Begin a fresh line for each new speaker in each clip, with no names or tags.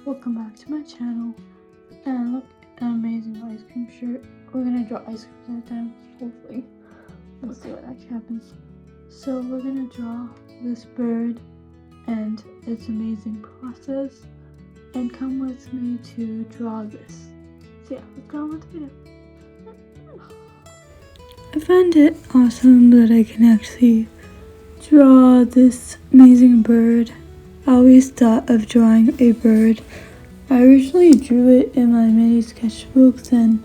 Welcome back to my channel, and look at an amazing ice cream shirt. We're gonna draw ice cream this time, hopefully. Let's see what actually happens. So we're gonna draw this bird and its amazing process, and come with me to draw this. So yeah, let's go on with the video. I find it awesome that I can actually draw this amazing bird. I always thought of drawing a bird. I originally drew it in my mini sketchbook, then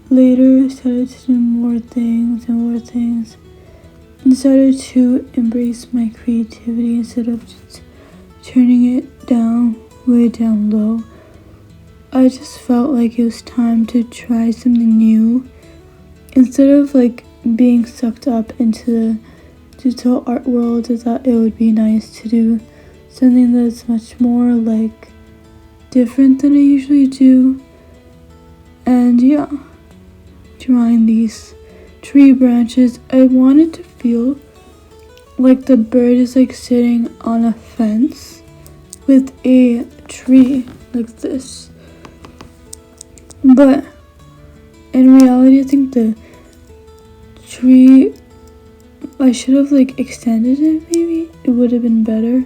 later started to do more things and started to embrace my creativity instead of just turning it down, way down low. I just felt like it was time to try something new. Instead of being sucked up into the digital art world, I thought it would be nice to do something that's much more different than I usually do. And yeah, drawing these tree branches, I wanted to feel like the bird is sitting on a fence with a tree like this. But in reality, I think the tree, I should have extended it. Maybe it would have been better,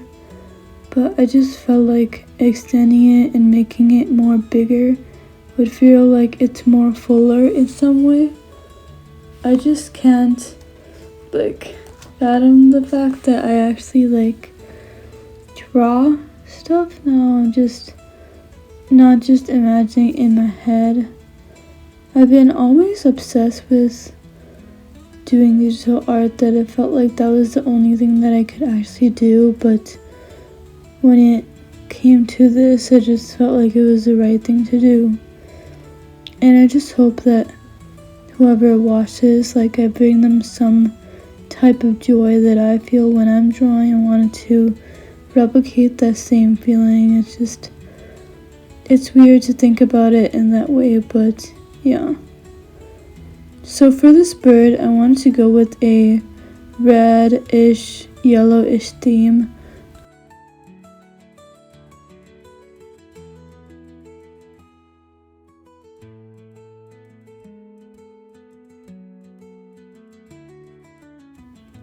but I just felt like extending it and making it more bigger would feel like it's more fuller in some way. I just can't fathom the fact that I actually draw stuff now. I'm just not just imagining in my head. I've been always obsessed with doing digital art, that it felt like that was the only thing that I could actually do, but when it came to this, I just felt like it was the right thing to do. And I just hope that whoever watches, I bring them some type of joy that I feel when I'm drawing. I wanted to replicate that same feeling. It's weird to think about it in that way, but yeah. So for this bird, I wanted to go with a red-ish, yellowish theme.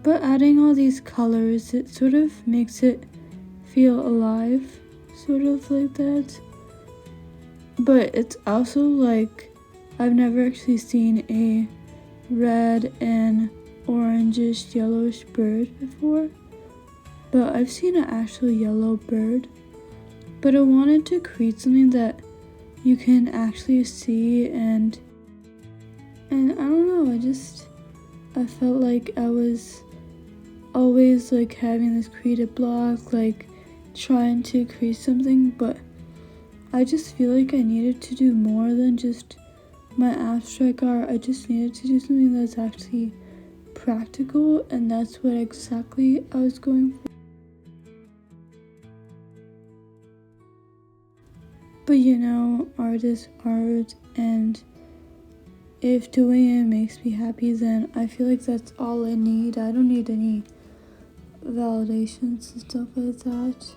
But adding all these colors, it sort of makes it feel alive, sort of like that. But it's also I've never actually seen a red and orangish, yellowish bird before. But I've seen an actual yellow bird. But I wanted to create something that you can actually see, and I don't know, I felt like I was always having this creative block, trying to create something, but I just feel like I needed to do more than just my abstract art. I just needed to do something that's actually practical, and that's what exactly I was going for. But art is art, and if doing it makes me happy, then I feel like that's all I need. I don't need any validations and stuff like that.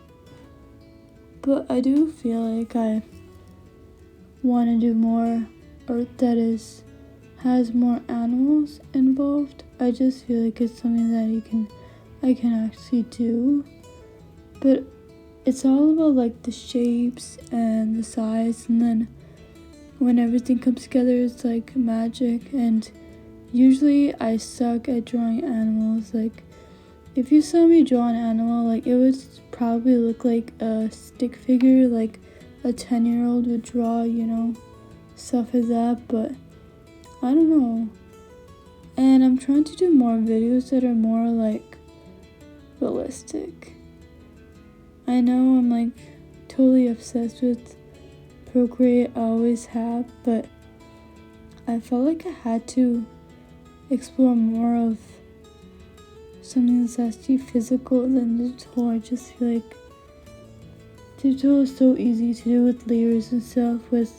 But I do feel like I want to do more art that has more animals involved. I just feel like it's something that I can actually do. But it's all about the shapes and the size, and then when everything comes together, it's magic. And usually I suck at drawing animals. If you saw me draw an animal, it would probably look like a stick figure, like a 10-year-old would draw, stuff like that. But I don't know. And I'm trying to do more videos that are more realistic. I know I'm totally obsessed with Procreate, I always have, but I felt like I had to explore more of something that's actually physical than digital. I just feel like digital is so easy to do with layers and stuff. With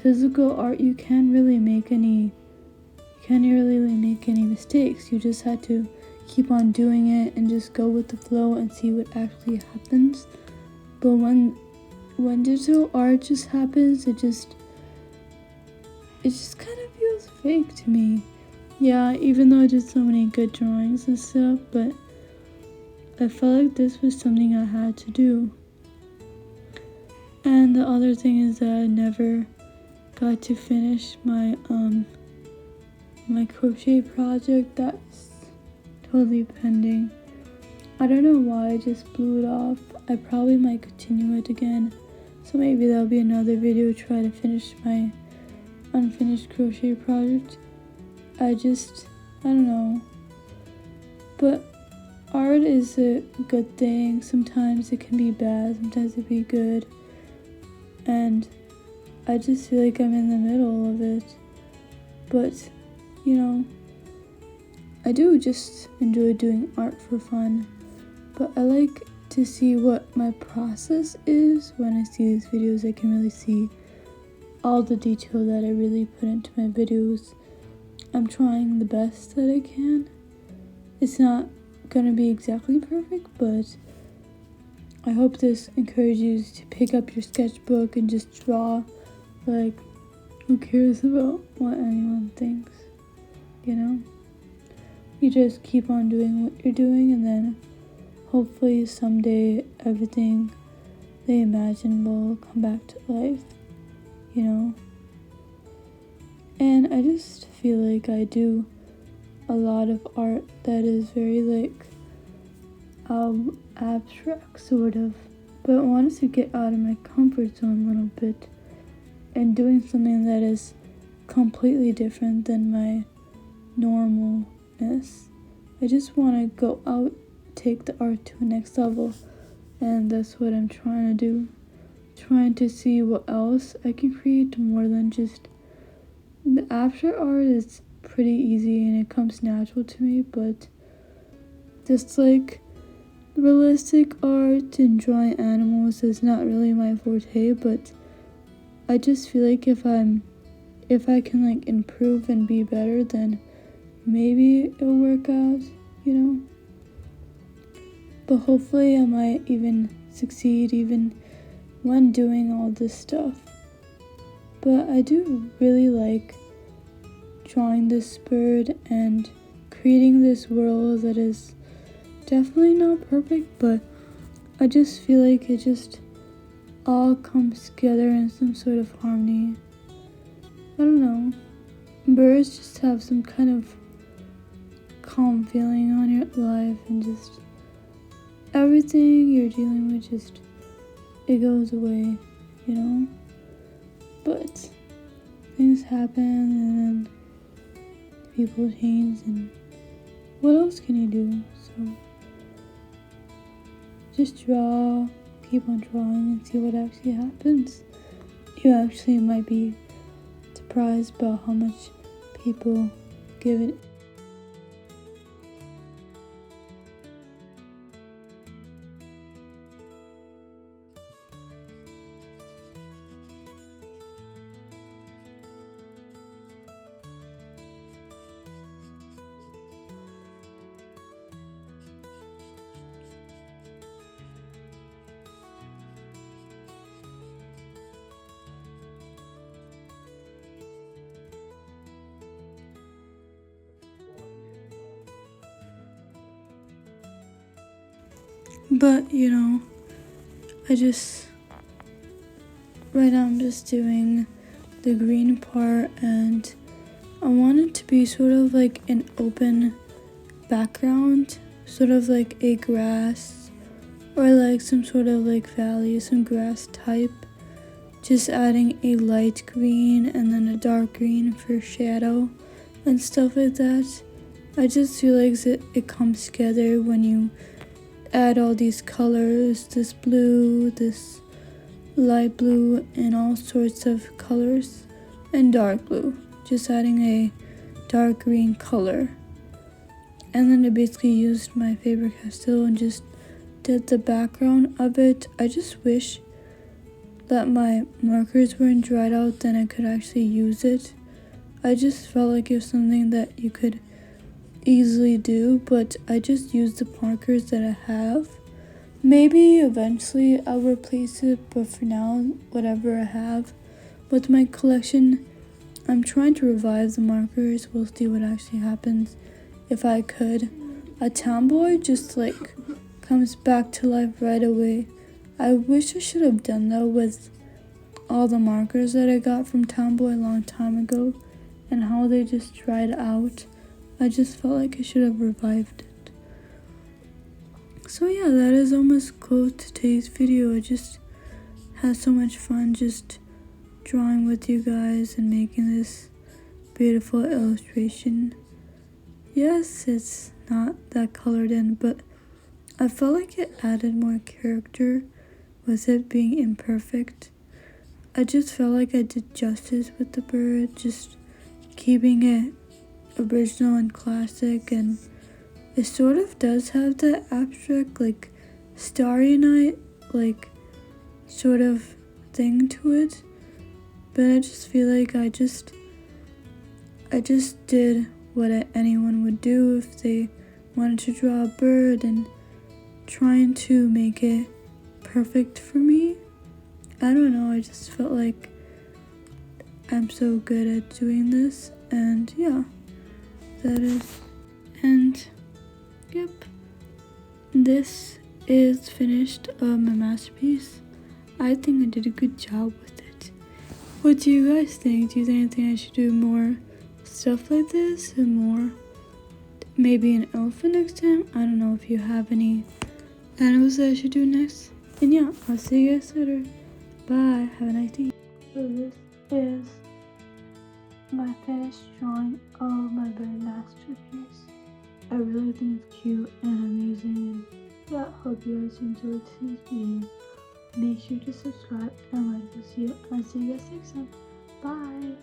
physical art, you can't really make any mistakes. You just had to keep on doing it and just go with the flow and see what actually happens. But when when digital art just happens, it just kind of feels fake to me. Yeah, even though I did so many good drawings and stuff, but I felt like this was something I had to do. And the other thing is that I never got to finish my my crochet project that's totally pending. I don't know why I just blew it off. I probably might continue it again, so maybe that'll be another video try to finish my unfinished crochet project. I don't know. But art is a good thing. Sometimes it can be bad, sometimes it can be good. And I just feel like I'm in the middle of it. But, you know, I do just enjoy doing art for fun. But I like to see what my process is. When I see these videos, I can really see all the detail that I really put into my videos. I'm trying the best that I can. It's not gonna be exactly perfect, but I hope this encourages you to pick up your sketchbook and just draw. Like, who cares about what anyone thinks, you know? You just keep on doing what you're doing, and then hopefully someday everything they imagine will come back to life, you know? And I just feel like I do a lot of art that is very like abstract sort of, but I wanted to get out of my comfort zone a little bit and doing something that is completely different than my normalness. I just want to go out, take the art to a next level, and that's what I'm trying to do. Trying to see what else I can create more than just the abstract art is pretty easy and it comes natural to me, but just like realistic art and drawing animals is not really my forte, but I just feel like if I can like improve and be better, then maybe it'll work out, you know? But hopefully I might even succeed even when doing all this stuff. But I do really like drawing this bird and creating this world that is definitely not perfect, but I just feel like it just all comes together in some sort of harmony. I don't know. Birds just have some kind of calm feeling on your life, and just everything you're dealing with, just it goes away, you know? But things happen, and then people change, and what else can you do? So just draw, keep on drawing, and see what actually happens. You actually might be surprised about how much people give it. But, you know, right now I'm just doing the green part, and I want it to be sort of like an open background, sort of like a grass, or like some sort of like valley, some grass type. Just adding a light green and then a dark green for shadow and stuff like that. I just feel like it comes together when you add all these colors, this blue, this light blue, and all sorts of colors, and dark blue. Just adding a dark green color. And then I basically used my Faber-Castell and just did the background of it. I just wish that my markers weren't dried out, then I could actually use it. I just felt like it was something that you could easily do, but I just used the markers that I have. Maybe eventually I'll replace it, but for now, whatever I have with my collection, I'm trying to revive the markers. We'll see what actually happens. If I could. A tomboy just like comes back to life right away. I wish I should have done that with all the markers that I got from Tomboy a long time ago and how they just dried out. I just felt like I should have revived it. So yeah, that is almost close to today's video. I just had so much fun just drawing with you guys and making this beautiful illustration. Yes, it's not that colored in, but I felt like it added more character with it being imperfect. I just felt like I did justice with the bird, just keeping it original and classic, and it sort of does have that abstract, like, starry night, like, sort of thing to it. But I just feel like I just did what anyone would do if they wanted to draw a bird, and trying to make it perfect for me. I don't know, I just felt like I'm so good at doing this, and yeah, that is, and yep, this is finished my masterpiece. I think I did a good job with it. What do you guys think? Do you think I should do more stuff like this and more, maybe an elephant next time? I don't know if you have any animals that I should do next. And yeah, I'll see you guys later. Bye, have a nice day. So this is my finished drawing of my bird masterpiece. I really think it's cute and amazing. Yeah, hope you guys enjoyed today's video. Make sure to subscribe and like this video. I'll see you guys next time. Bye.